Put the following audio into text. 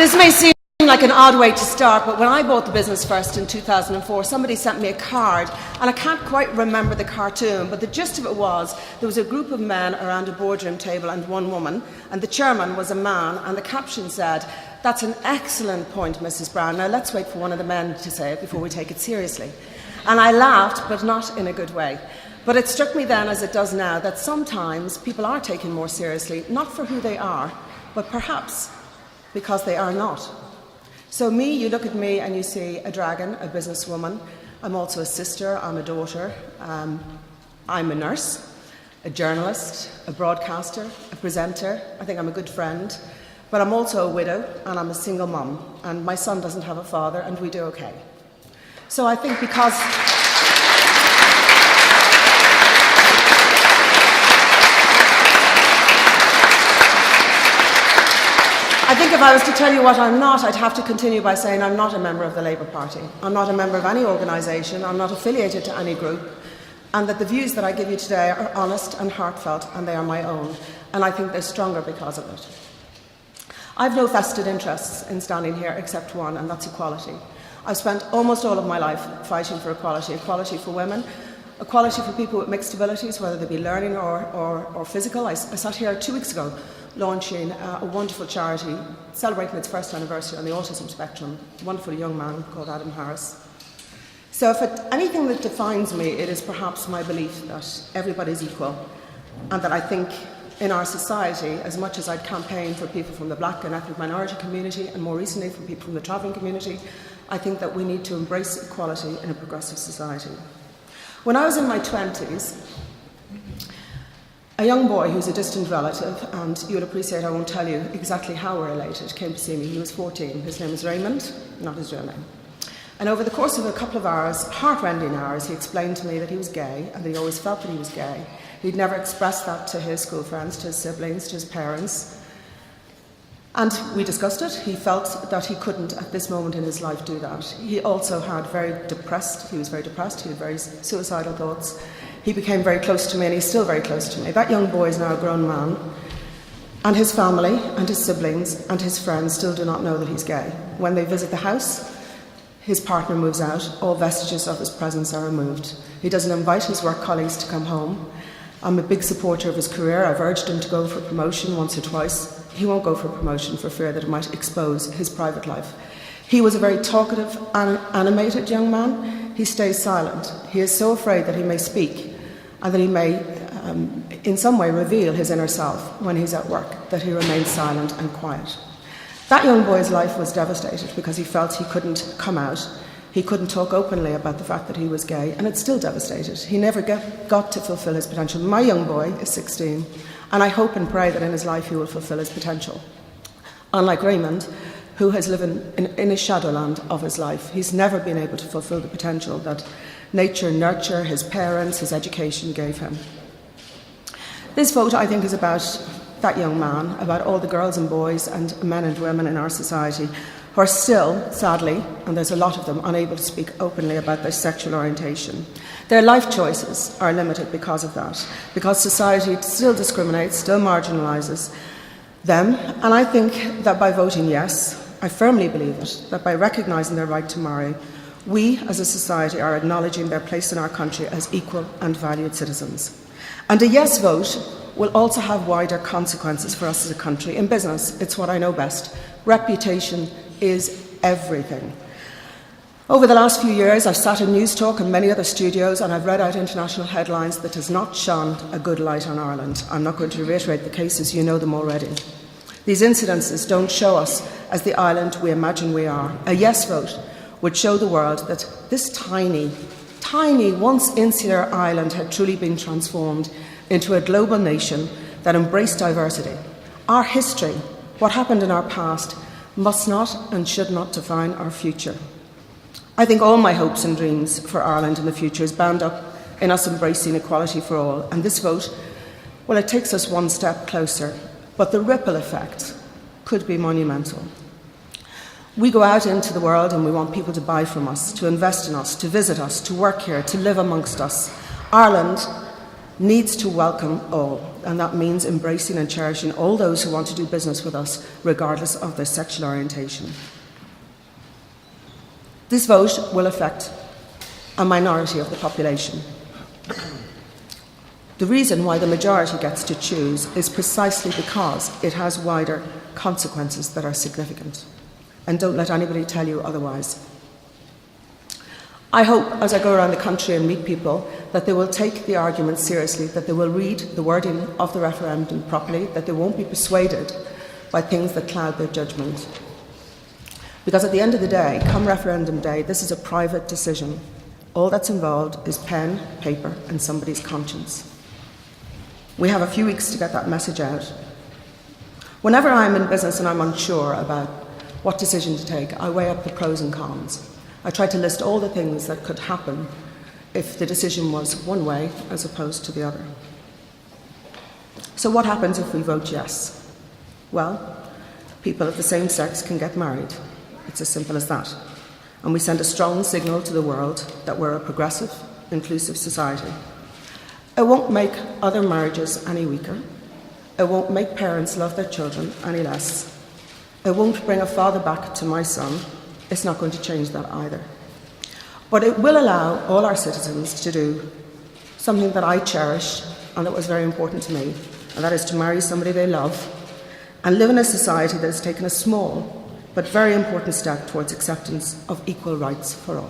This may seem like an odd way to start, but when I bought the business first in 2004, somebody sent me a card, and I can't quite remember the cartoon, but the gist of it was there was a group of men around a boardroom table and one woman, and the chairman was a man, and the caption said, "That's an excellent point, Mrs. Brown. Now let's wait for one of the men to say it before we take it seriously." And I laughed, but not in a good way. But it struck me then, as it does now, that sometimes people are taken more seriously, not for who they are, but perhaps because they are not. So you look at me and you see a dragon, a businesswoman. I'm also a sister, I'm a daughter, I'm a nurse, a journalist, a broadcaster, a presenter. I think I'm a good friend. But I'm also a widow and I'm a single mum. And my son doesn't have a father and we do okay. So I think because... I think if I was to tell you what I'm not, I'd have to continue by saying I'm not a member of the Labour Party. I'm not a member of any organisation. I'm not affiliated to any group. And that the views that I give you today are honest and heartfelt, and they are my own. And I think they're stronger because of it. I've no vested interests in standing here except one, and that's equality. I've spent almost all of my life fighting for equality. Equality for women, equality for people with mixed abilities, whether they be learning or physical. I sat here 2 weeks ago launching a wonderful charity celebrating its first anniversary on the autism spectrum. A wonderful young man called Adam Harris. So if anything that defines me, it is perhaps my belief that everybody's equal, and that I think in our society, as much as I'd campaign for people from the black and ethnic minority community, and more recently from people from the travelling community, I think that we need to embrace equality in a progressive society. When I was in my 20s, a young boy who's a distant relative, and you'll appreciate I won't tell you exactly how we're related, came to see me. He was 14. His name is Raymond, not his real name. And over the course of a couple of hours, heart-rending hours, he explained to me that he was gay, and that he always felt that he was gay. He'd never expressed that to his school friends, to his siblings, to his parents. And we discussed it. He felt that he couldn't, at this moment in his life, do that. He also he was very depressed, he had very suicidal thoughts. He became very close to me, and he's still very close to me. That young boy is now a grown man, and his family and his siblings and his friends still do not know that he's gay. When they visit the house, his partner moves out, all vestiges of his presence are removed. He doesn't invite his work colleagues to come home. I'm a big supporter of his career. I've urged him to go for promotion once or twice. He won't go for promotion for fear that it might expose his private life. He was a very talkative and animated young man. He stays silent. He is so afraid that he may speak and that he may, in some way, reveal his inner self when he's at work, that he remains silent and quiet. That young boy's life was devastated because he felt he couldn't come out. He couldn't talk openly about the fact that he was gay, and it's still devastated. He never got to fulfill his potential. My young boy is 16, and I hope and pray that in his life he will fulfill his potential. Unlike Raymond, who has lived in a shadowland of his life, he's never been able to fulfill the potential that nature, nurture, his parents, his education gave him. This vote, I think, is about that young man, about all the girls and boys and men and women in our society who are still, sadly, and there's a lot of them, unable to speak openly about their sexual orientation. Their life choices are limited because of that, because society still discriminates, still marginalises them. And I think that by voting yes, I firmly believe it, that by recognising their right to marry, we as a society are acknowledging their place in our country as equal and valued citizens. And a yes vote will also have wider consequences for us as a country. In business, it's what I know best. Reputation is everything. Over the last few years, I've sat in News Talk and many other studios, and I've read out international headlines that has not shone a good light on Ireland. I'm not going to reiterate the cases, you know them already. These incidences don't show us as the island we imagine we are. A yes vote would show the world that this tiny, once insular island had truly been transformed into a global nation that embraced diversity. Our history, what happened in our past, must not and should not define our future. I think all my hopes and dreams for Ireland in the future is bound up in us embracing equality for all. And this vote, well, it takes us one step closer, but the ripple effect could be monumental. We go out into the world and we want people to buy from us, to invest in us, to visit us, to work here, to live amongst us. Ireland needs to welcome all, and that means embracing and cherishing all those who want to do business with us, regardless of their sexual orientation. This vote will affect a minority of the population. The reason why the majority gets to choose is precisely because it has wider consequences that are significant. And don't let anybody tell you otherwise. I hope, as I go around the country and meet people, that they will take the argument seriously, that they will read the wording of the referendum properly, that they won't be persuaded by things that cloud their judgment. Because at the end of the day, come referendum day, this is a private decision. All that's involved is pen, paper, and somebody's conscience. We have a few weeks to get that message out. Whenever I'm in business and I'm unsure about what decision to take, I weigh up the pros and cons. I try to list all the things that could happen if the decision was one way as opposed to the other. So what happens if we vote yes? Well, people of the same sex can get married. It's as simple as that. And we send a strong signal to the world that we're a progressive, inclusive society. It won't make other marriages any weaker. It won't make parents love their children any less. It won't bring a father back to my son. It's not going to change that either. But it will allow all our citizens to do something that I cherish and that was very important to me, and that is to marry somebody they love and live in a society that has taken a small but very important step towards acceptance of equal rights for all.